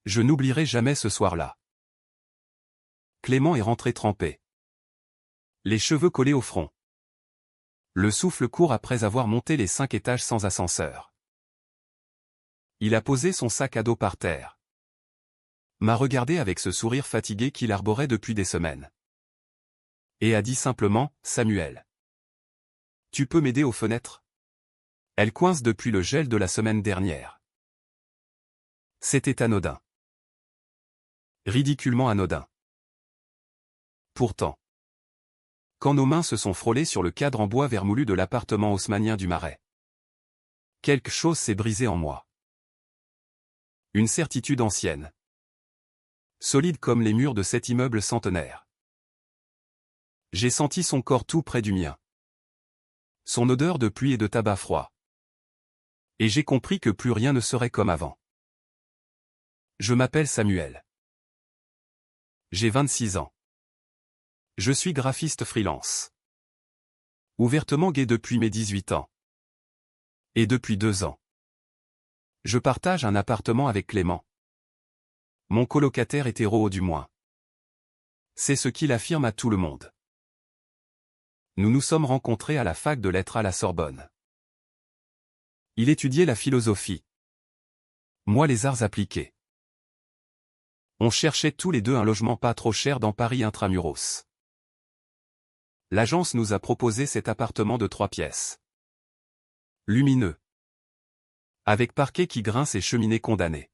Je n'oublierai jamais ce soir-là. Clément est rentré trempé. Les cheveux collés au front. Le souffle court après avoir monté les 5 étages sans ascenseur. Il a posé son sac à dos par terre. M'a regardé avec ce sourire fatigué qu'il arborait depuis des semaines. Et a dit simplement, « Samuel. Tu peux m'aider aux fenêtres ? Elles coincent depuis le gel de la semaine dernière. » C'était anodin. Ridiculement anodin. Pourtant, quand nos mains se sont frôlées sur le cadre en bois vermoulu de l'appartement haussmannien du Marais, quelque chose s'est brisé en moi. Une certitude ancienne. Solide comme les murs de cet immeuble centenaire. J'ai senti son corps tout près du mien. Son odeur de pluie et de tabac froid. Et j'ai compris que plus rien ne serait comme avant. Je m'appelle Samuel. J'ai 26 ans. Je suis graphiste freelance. Ouvertement gay depuis mes 18 ans. Et depuis 2 ans. Je partage un appartement avec Clément. Mon colocataire hétéro du moins. C'est ce qu'il affirme à tout le monde. Nous nous sommes rencontrés à la fac de lettres à la Sorbonne. Il étudiait la philosophie. Moi les arts appliqués. On cherchait tous les deux un logement pas trop cher dans Paris intramuros. L'agence nous a proposé cet appartement de 3 pièces. Lumineux. Avec parquet qui grince et cheminée condamnée.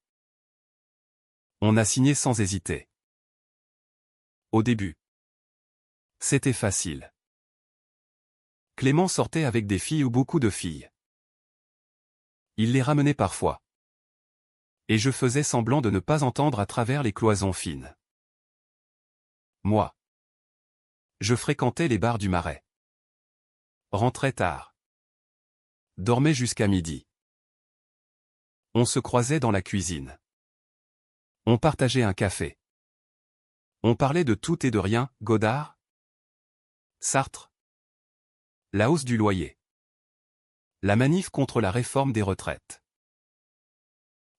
On a signé sans hésiter. Au début. C'était facile. Clément sortait avec des filles ou beaucoup de filles. Il les ramenait parfois. Et je faisais semblant de ne pas entendre à travers les cloisons fines. Moi. Je fréquentais les bars du Marais. Rentrais tard. Dormais jusqu'à midi. On se croisait dans la cuisine. On partageait un café. On parlait de tout et de rien, Godard, Sartre, la hausse du loyer, la manif contre la réforme des retraites.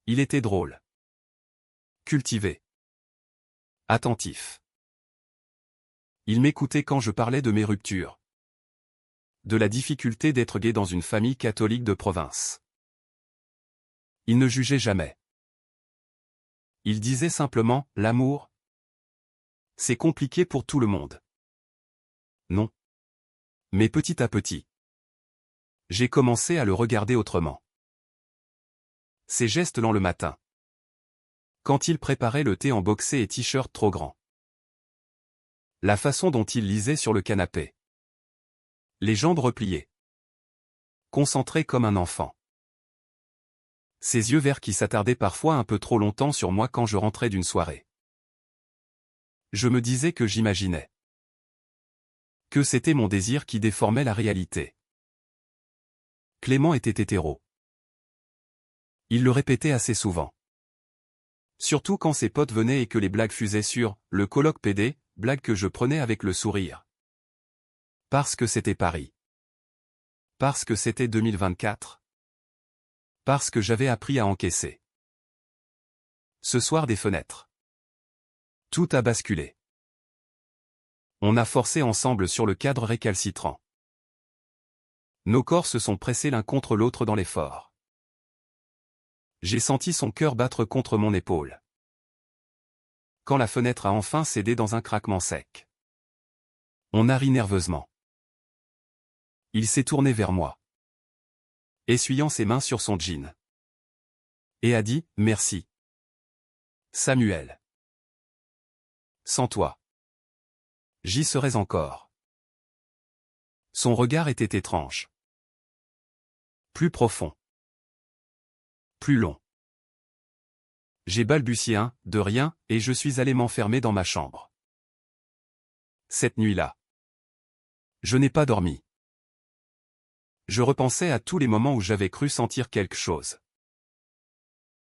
Il était drôle. Cultivé. Attentif. Il m'écoutait quand je parlais de mes ruptures. De la difficulté d'être gay dans une famille catholique de province. Il ne jugeait jamais. Il disait simplement, l'amour, c'est compliqué pour tout le monde. Non. Mais petit à petit, j'ai commencé à le regarder autrement. Ses gestes lents le matin. Quand il préparait le thé en boxé et t-shirt trop grand. La façon dont il lisait sur le canapé. Les jambes repliées. Concentré comme un enfant. Ses yeux verts qui s'attardaient parfois un peu trop longtemps sur moi quand je rentrais d'une soirée. Je me disais que j'imaginais. Que c'était mon désir qui déformait la réalité. Clément était hétéro. Il le répétait assez souvent. Surtout quand ses potes venaient et que les blagues fusaient sur « le coloc PD », blagues que je prenais avec le sourire. Parce que c'était Paris. Parce que c'était 2024. Parce que j'avais appris à encaisser. Ce soir des fenêtres. Tout a basculé. On a forcé ensemble sur le cadre récalcitrant. Nos corps se sont pressés l'un contre l'autre dans l'effort. J'ai senti son cœur battre contre mon épaule. Quand la fenêtre a enfin cédé dans un craquement sec. On a ri nerveusement. Il s'est tourné vers moi. Essuyant ses mains sur son jean. Et a dit, merci. Samuel. Sans toi. J'y serais encore. Son regard était étrange. Plus profond. Plus long. J'ai balbutié un « de rien » et je suis allé m'enfermer dans ma chambre. Cette nuit-là. Je n'ai pas dormi. Je repensais à tous les moments où j'avais cru sentir quelque chose.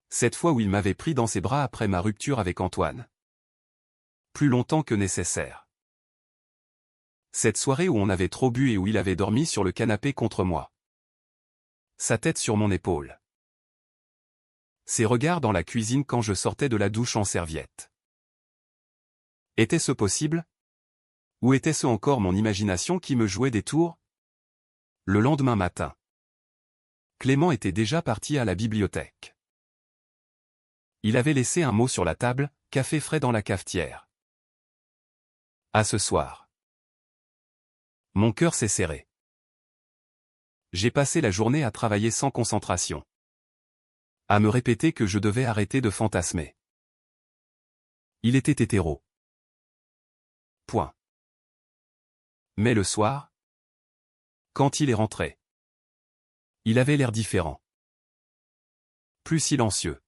Cette fois où il m'avait pris dans ses bras après ma rupture avec Antoine. Plus longtemps que nécessaire. Cette soirée où on avait trop bu et où il avait dormi sur le canapé contre moi. Sa tête sur mon épaule. Ses regards dans la cuisine quand je sortais de la douche en serviette. Était-ce possible? Ou était-ce encore mon imagination qui me jouait des tours? Le lendemain matin. Clément était déjà parti à la bibliothèque. Il avait laissé un mot sur la table, café frais dans la cafetière. À ce soir. Mon cœur s'est serré. J'ai passé la journée à travailler sans concentration. À me répéter que je devais arrêter de fantasmer. Il était hétéro. Point. Mais le soir, quand il est rentré, il avait l'air différent. Plus silencieux.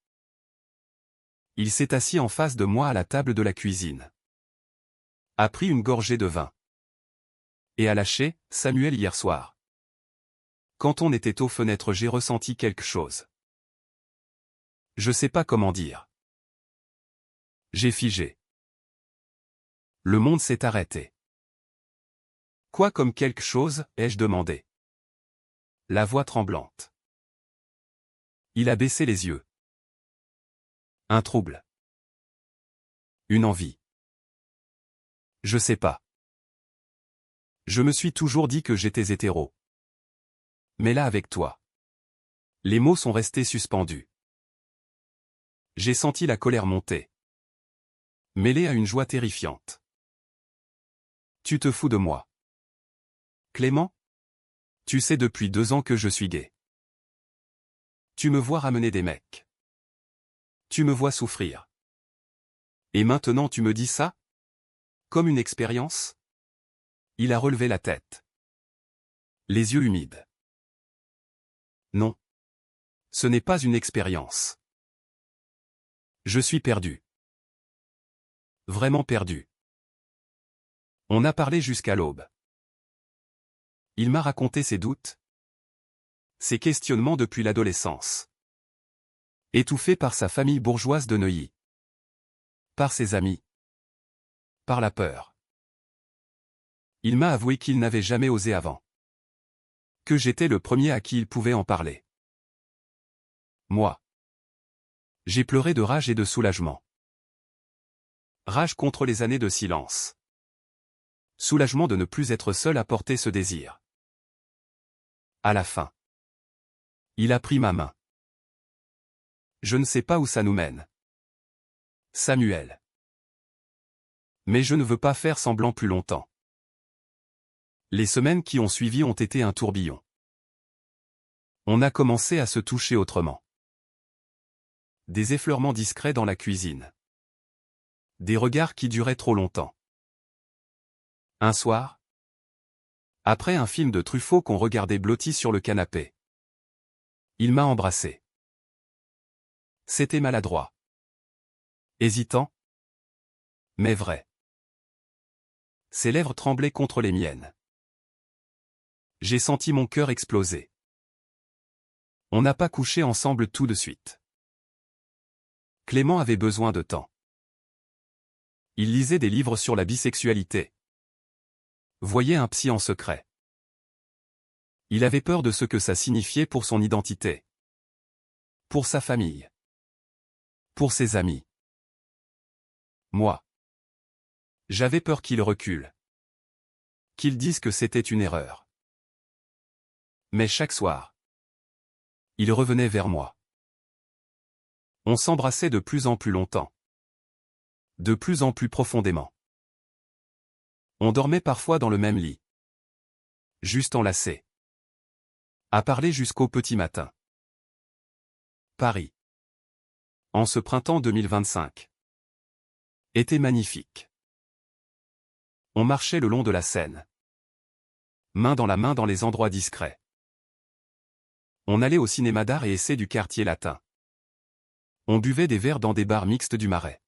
Il s'est assis en face de moi à la table de la cuisine. A pris une gorgée de vin. Et a lâché, Samuel hier soir. Quand on était aux fenêtres, j'ai ressenti quelque chose. Je sais pas comment dire. J'ai figé. Le monde s'est arrêté. Quoi comme quelque chose, ai-je demandé. La voix tremblante. Il a baissé les yeux. Un trouble. Une envie. Je sais pas. Je me suis toujours dit que j'étais hétéro. Mais là avec toi. Les mots sont restés suspendus. J'ai senti la colère monter. Mêlée à une joie terrifiante. Tu te fous de moi. Clément? Tu sais depuis 2 ans que je suis gay. Tu me vois ramener des mecs. Tu me vois souffrir. Et maintenant tu me dis ça? Comme une expérience? Il a relevé la tête. Les yeux humides. Non. Ce n'est pas une expérience. Je suis perdu. Vraiment perdu. On a parlé jusqu'à l'aube. Il m'a raconté ses doutes, ses questionnements depuis l'adolescence. Étouffé par sa famille bourgeoise de Neuilly. Par ses amis. Par la peur. Il m'a avoué qu'il n'avait jamais osé avant. Que j'étais le premier à qui il pouvait en parler. Moi. J'ai pleuré de rage et de soulagement. Rage contre les années de silence. Soulagement de ne plus être seul à porter ce désir. À la fin. Il a pris ma main. Je ne sais pas où ça nous mène. Samuel. Mais je ne veux pas faire semblant plus longtemps. Les semaines qui ont suivi ont été un tourbillon. On a commencé à se toucher autrement. Des effleurements discrets dans la cuisine. Des regards qui duraient trop longtemps. Un soir, après un film de Truffaut qu'on regardait blotti sur le canapé, il m'a embrassé. C'était maladroit. Hésitant. Mais vrai. Ses lèvres tremblaient contre les miennes. J'ai senti mon cœur exploser. On n'a pas couché ensemble tout de suite. Clément avait besoin de temps. Il lisait des livres sur la bisexualité. Voyait un psy en secret. Il avait peur de ce que ça signifiait pour son identité. Pour sa famille. Pour ses amis. Moi. J'avais peur qu'il recule. Qu'il dise que c'était une erreur. Mais chaque soir, il revenait vers moi. On s'embrassait de plus en plus longtemps. De plus en plus profondément. On dormait parfois dans le même lit. Juste enlacés. À parler jusqu'au petit matin. Paris. En ce printemps 2025. Était magnifique. On marchait le long de la Seine. Main dans la main dans les endroits discrets. On allait au cinéma d'art et essai du quartier latin. On buvait des verres dans des bars mixtes du Marais.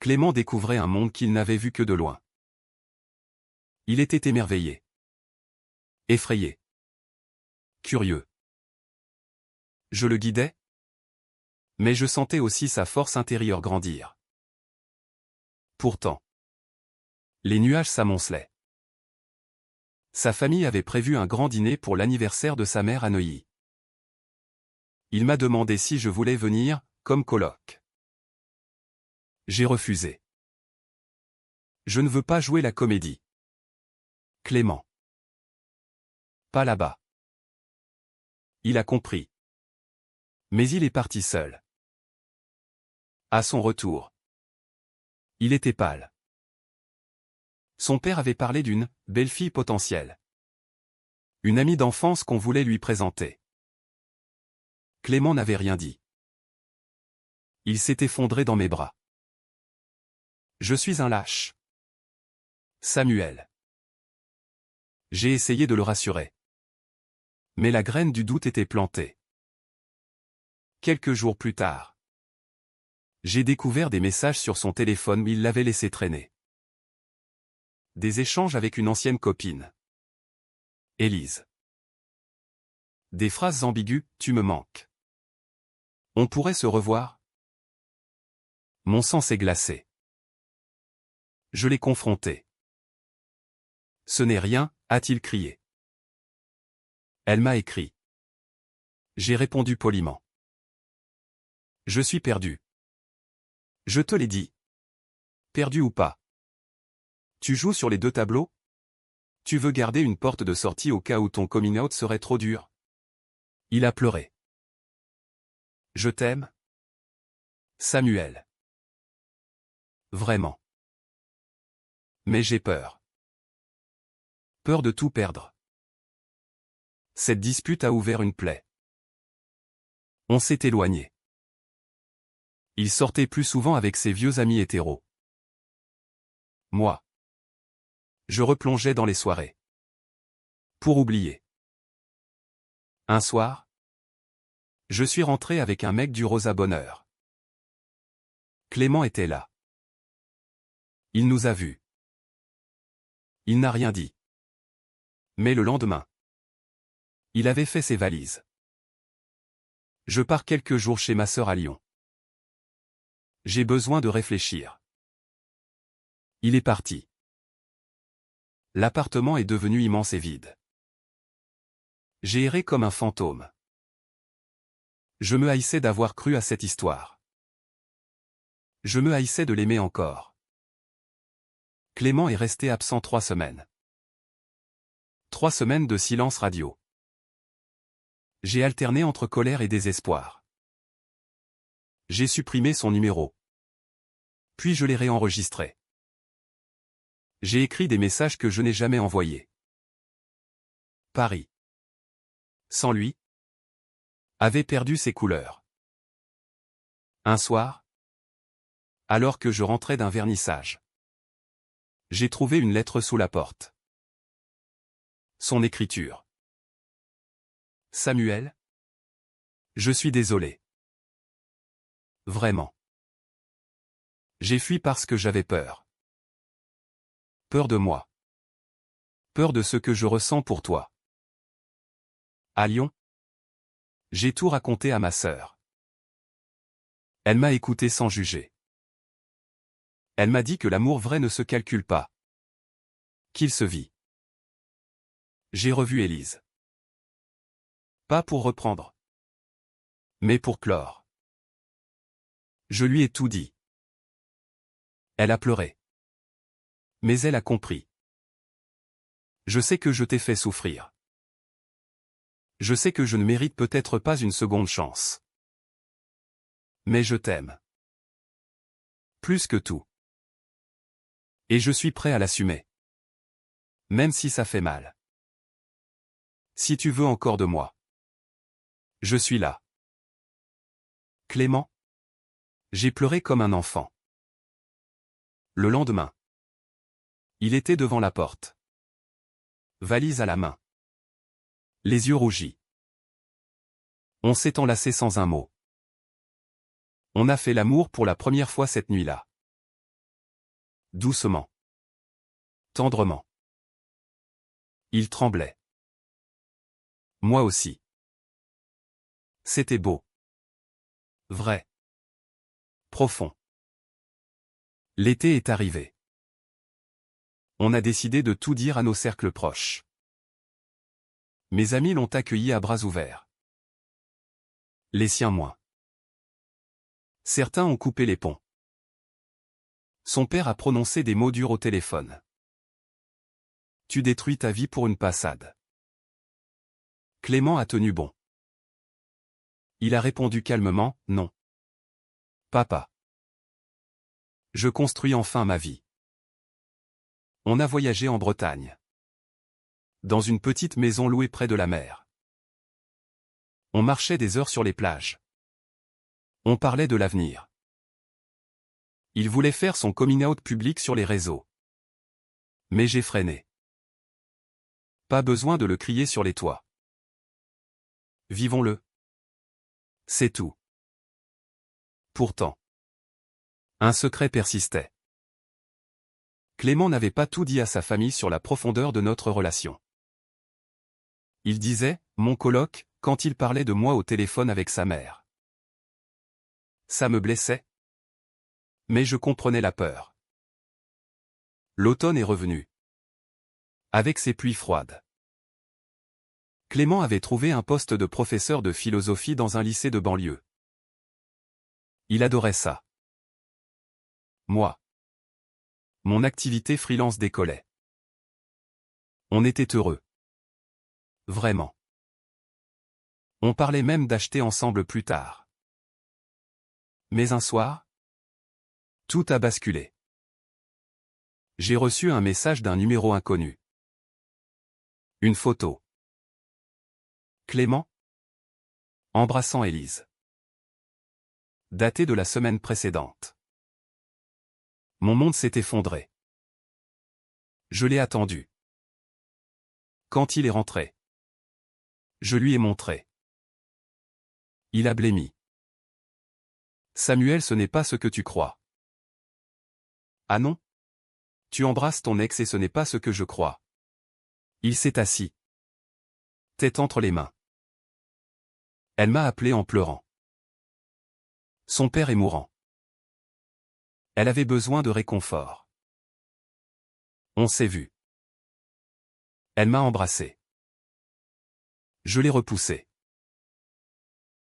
Clément découvrait un monde qu'il n'avait vu que de loin. Il était émerveillé. Effrayé. Curieux. Je le guidais. Mais je sentais aussi sa force intérieure grandir. Pourtant. Les nuages s'amoncelaient. Sa famille avait prévu un grand dîner pour l'anniversaire de sa mère à Neuilly. Il m'a demandé si je voulais venir, comme coloc. J'ai refusé. Je ne veux pas jouer la comédie. Clément. Pas là-bas. Il a compris. Mais il est parti seul. À son retour. Il était pâle. Son père avait parlé d'une belle-fille potentielle. Une amie d'enfance qu'on voulait lui présenter. Clément n'avait rien dit. Il s'est effondré dans mes bras. Je suis un lâche. Samuel. J'ai essayé de le rassurer. Mais la graine du doute était plantée. Quelques jours plus tard. J'ai découvert des messages sur son téléphone mais il l'avait laissé traîner. Des échanges avec une ancienne copine. Élise. Des phrases ambiguës, tu me manques. On pourrait se revoir? Mon sang s'est glacé. Je l'ai confronté. Ce n'est rien, a-t-il crié. Elle m'a écrit. J'ai répondu poliment. Je suis perdu. Je te l'ai dit. Perdu ou pas. Tu joues sur les deux tableaux? Tu veux garder une porte de sortie au cas où ton coming out serait trop dur? Il a pleuré. Je t'aime? Samuel. Vraiment. Mais j'ai peur. Peur de tout perdre. Cette dispute a ouvert une plaie. On s'est éloigné. Il sortait plus souvent avec ses vieux amis hétéros. Moi. Je replongeais dans les soirées. Pour oublier. Un soir, je suis rentré avec un mec du Rosa Bonheur. Clément était là. Il nous a vus. Il n'a rien dit. Mais le lendemain, il avait fait ses valises. Je pars quelques jours chez ma sœur à Lyon. J'ai besoin de réfléchir. Il est parti. L'appartement est devenu immense et vide. J'ai erré comme un fantôme. Je me haïssais d'avoir cru à cette histoire. Je me haïssais de l'aimer encore. Clément est resté absent 3 semaines. 3 semaines de silence radio. J'ai alterné entre colère et désespoir. J'ai supprimé son numéro. Puis je l'ai réenregistré. J'ai écrit des messages que je n'ai jamais envoyés. Paris. Sans lui, avait perdu ses couleurs. Un soir, alors que je rentrais d'un vernissage, j'ai trouvé une lettre sous la porte. Son écriture. Samuel, je suis désolé. Vraiment. J'ai fui parce que j'avais peur. Peur de moi. Peur de ce que je ressens pour toi. À Lyon, j'ai tout raconté à ma sœur. Elle m'a écouté sans juger. Elle m'a dit que l'amour vrai ne se calcule pas. Qu'il se vit. J'ai revu Élise. Pas pour reprendre. Mais pour clore. Je lui ai tout dit. Elle a pleuré. Mais elle a compris. Je sais que je t'ai fait souffrir. Je sais que je ne mérite peut-être pas une seconde chance. Mais je t'aime. Plus que tout. Et je suis prêt à l'assumer. Même si ça fait mal. Si tu veux encore de moi. Je suis là. Clément. J'ai pleuré comme un enfant. Le lendemain. Il était devant la porte. Valise à la main. Les yeux rougis. On s'est enlacé sans un mot. On a fait l'amour pour la première fois cette nuit-là. Doucement. Tendrement. Il tremblait. Moi aussi. C'était beau. Vrai. Profond. L'été est arrivé. On a décidé de tout dire à nos cercles proches. Mes amis l'ont accueilli à bras ouverts. Les siens moins. Certains ont coupé les ponts. Son père a prononcé des mots durs au téléphone. Tu détruis ta vie pour une passade. Clément a tenu bon. Il a répondu calmement, non. Papa. Je construis enfin ma vie. On a voyagé en Bretagne. Dans une petite maison louée près de la mer. On marchait des heures sur les plages. On parlait de l'avenir. Il voulait faire son coming out public sur les réseaux. Mais j'ai freiné. Pas besoin de le crier sur les toits. Vivons-le. C'est tout. Pourtant, un secret persistait. Clément n'avait pas tout dit à sa famille sur la profondeur de notre relation. Il disait, mon coloc, quand il parlait de moi au téléphone avec sa mère. Ça me blessait. Mais je comprenais la peur. L'automne est revenu. Avec ses pluies froides. Clément avait trouvé un poste de professeur de philosophie dans un lycée de banlieue. Il adorait ça. Moi. Mon activité freelance décollait. On était heureux. Vraiment. On parlait même d'acheter ensemble plus tard. Mais un soir, tout a basculé. J'ai reçu un message d'un numéro inconnu. Une photo. Clément, embrassant Élise. Daté de la semaine précédente. Mon monde s'est effondré. Je l'ai attendu. Quand il est rentré, je lui ai montré. Il a blêmi. Samuel, ce n'est pas ce que tu crois. Ah non? Tu embrasses ton ex et ce n'est pas ce que je crois. Il s'est assis. Tête entre les mains. Elle m'a appelé en pleurant. Son père est mourant. Elle avait besoin de réconfort. On s'est vu. Elle m'a embrassé. Je l'ai repoussé.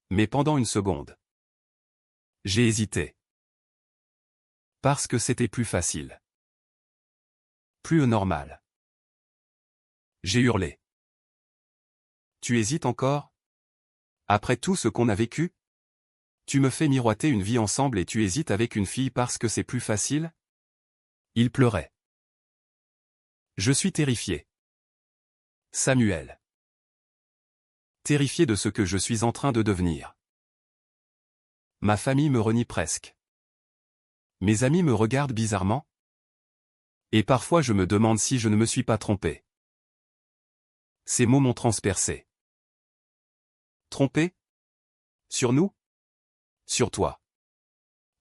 Mais pendant une seconde, j'ai hésité. Parce que c'était plus facile. Plus normal. J'ai hurlé. Tu hésites encore? Après tout ce qu'on a vécu? Tu me fais miroiter une vie ensemble et tu hésites avec une fille parce que c'est plus facile? Il pleurait. Je suis terrifié. Samuel. Terrifié de ce que je suis en train de devenir. Ma famille me renie presque. Mes amis me regardent bizarrement. Et parfois je me demande si je ne me suis pas trompé. Ces mots m'ont transpercé. Trompé? Sur nous? Sur toi.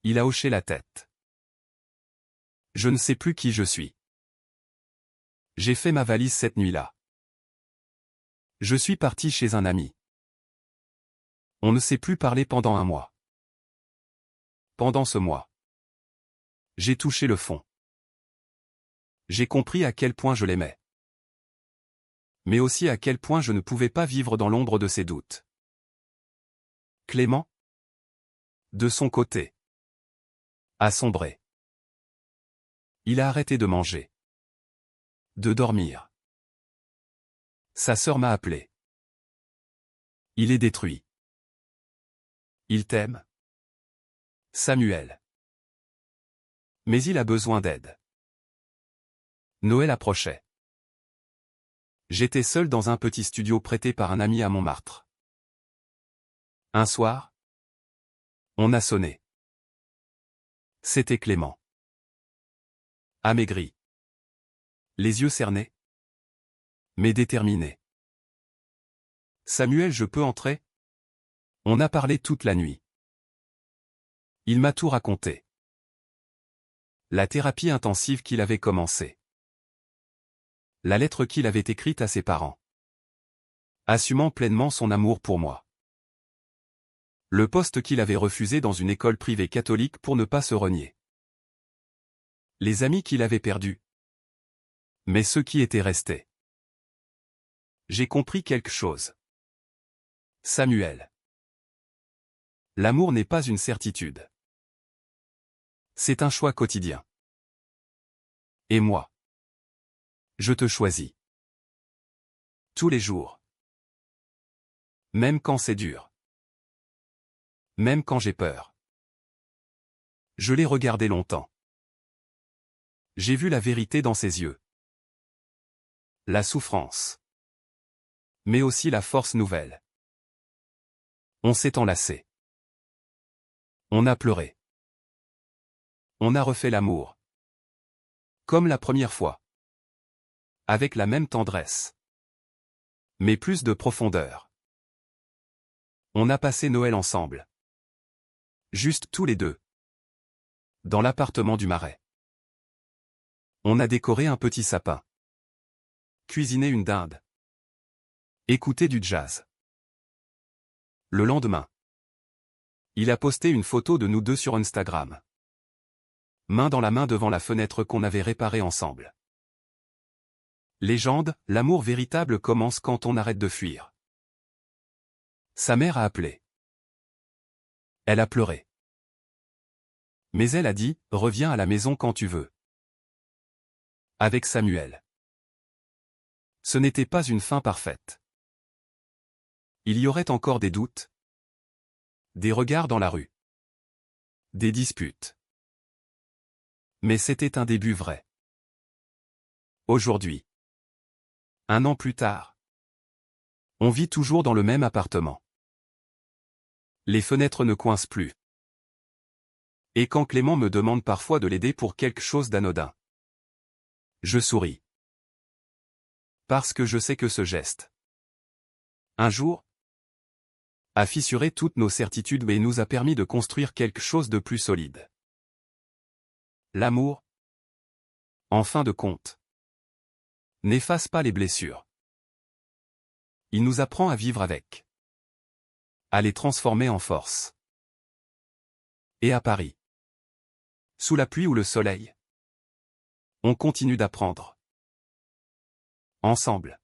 Il a hoché la tête. Je ne sais plus qui je suis. J'ai fait ma valise cette nuit-là. Je suis parti chez un ami. On ne s'est plus parlé pendant un mois. Pendant ce mois, j'ai touché le fond. J'ai compris à quel point je l'aimais. Mais aussi à quel point je ne pouvais pas vivre dans l'ombre de ses doutes. Clément, de son côté, a sombré. Il a arrêté de manger. De dormir. Sa sœur m'a appelé. Il est détruit. Il t'aime, Samuel. Mais il a besoin d'aide. Noël approchait. J'étais seul dans un petit studio prêté par un ami à Montmartre. Un soir, on a sonné. C'était Clément. Amaigri. Les yeux cernés. Mais déterminé. Samuel, je peux entrer? On a parlé toute la nuit. Il m'a tout raconté. La thérapie intensive qu'il avait commencée. La lettre qu'il avait écrite à ses parents. Assumant pleinement son amour pour moi. Le poste qu'il avait refusé dans une école privée catholique pour ne pas se renier. Les amis qu'il avait perdus. Mais ceux qui étaient restés. J'ai compris quelque chose. Samuel. L'amour n'est pas une certitude. C'est un choix quotidien. Et moi, je te choisis. Tous les jours. Même quand c'est dur. Même quand j'ai peur. Je l'ai regardé longtemps. J'ai vu la vérité dans ses yeux. La souffrance. Mais aussi la force nouvelle. On s'est enlacé. On a pleuré. On a refait l'amour. Comme la première fois. Avec la même tendresse. Mais plus de profondeur. On a passé Noël ensemble. Juste tous les deux. Dans l'appartement du Marais. On a décoré un petit sapin. Cuisiné une dinde. Écouté du jazz. Le lendemain. Il a posté une photo de nous deux sur Instagram. Main dans la main devant la fenêtre qu'on avait réparée ensemble. Légende, l'amour véritable commence quand on arrête de fuir. Sa mère a appelé. Elle a pleuré. Mais elle a dit, reviens à la maison quand tu veux. Avec Samuel. Ce n'était pas une fin parfaite. Il y aurait encore des doutes. Des regards dans la rue. Des disputes. Mais c'était un début vrai. Aujourd'hui. 1 an plus tard. On vit toujours dans le même appartement. Les fenêtres ne coincent plus. Et quand Clément me demande parfois de l'aider pour quelque chose d'anodin, je souris. Parce que je sais que ce geste, un jour, a fissuré toutes nos certitudes et nous a permis de construire quelque chose de plus solide. L'amour, en fin de compte, n'efface pas les blessures. Il nous apprend à vivre avec. À les transformer en force. Et à Paris. Sous la pluie ou le soleil. On continue d'apprendre. Ensemble.